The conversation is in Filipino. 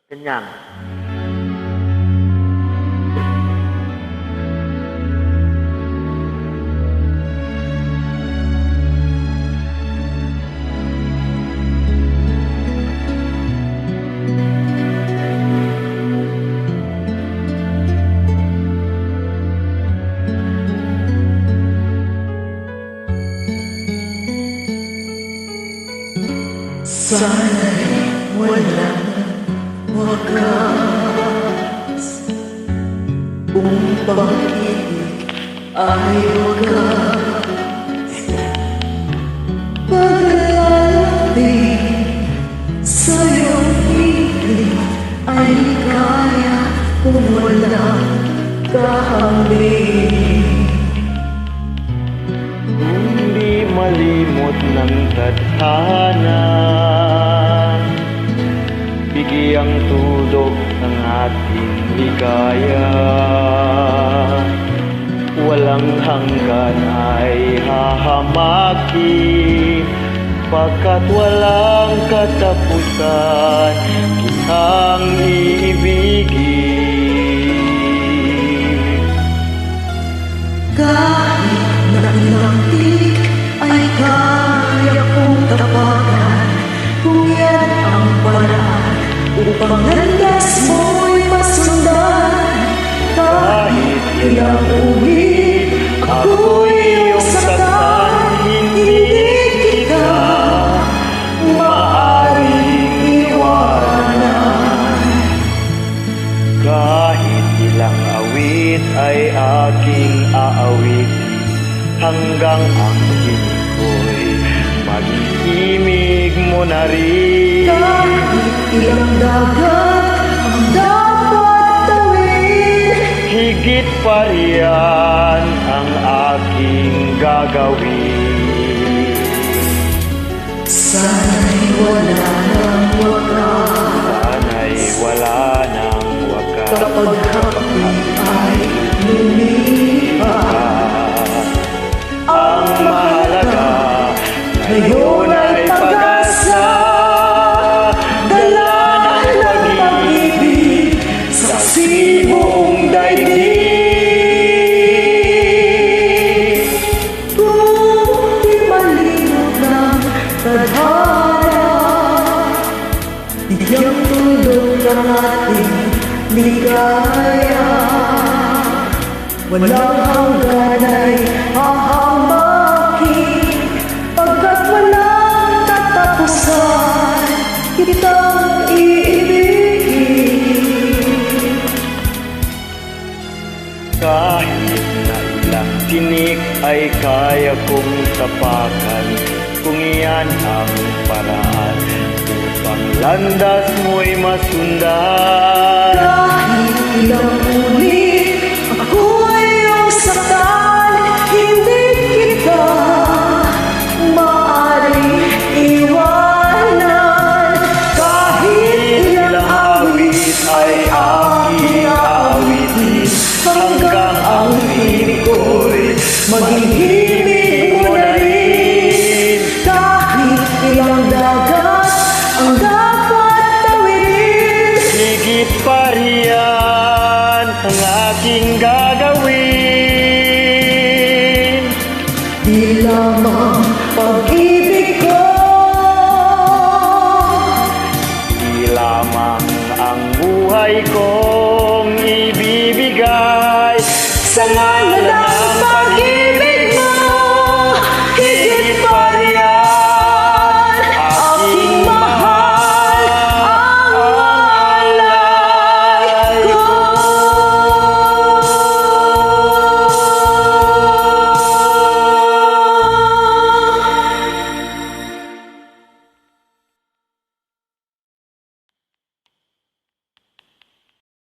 Ganyan. Sana'y walang wakas, kung pag-ibig ay wagas. Paglalapit sa iyong piling ay kaya kung walang kahambing. Hindi malimot ng tadhana, bigyang tulog ng ating ligaya. Walang hanggan ay hahamaki, pagkat walang katapusan kitang iibigin. Kahit na ilang tinik ay kaya kong tapakan, kung yan ang paraan upang landas mo'y masundan. Kahit ilang ulit ako'y iyong saktan, hindi kita maaaring iwanan. Kahit ilang awit ay aking aawitin, hanggang ang tinig ko'y mag-iimig mo na rin. Kahit ilang dagat ang dapat tawid, Higit pa riyan ang aking gagawin. sana'y wala ng wakas. Sana'y wala nang wakas. Kapag hapdi ay lumipas, Ang mahalaga ngayon ay pag-asa, dala ng pag-ibig sa sibong daigdig. kung di malimot ng tadhana, bigyang tulog ng ating ligaya. Walang hanggan ay hahamaki, pagkat walang tatapusan kitang iibigin. Kahit na ilang tinik ay kaya kong tapakan, kung iyan ang paraan upang landas mo'y masundan. Kahit ilang ulit ako ay iyong saktan, hindi kita maaaring iwanan. Kahit ilang awit ay aking aawitin, hanggang ang tinig ko'y maghihimig mo na rin. Kahit ilang dagat ang dapat tawidin, Higit pa riyan ang aking gagawin. di lamang pag-ibig ko, Di lamang ang buhay kong ibibigay sa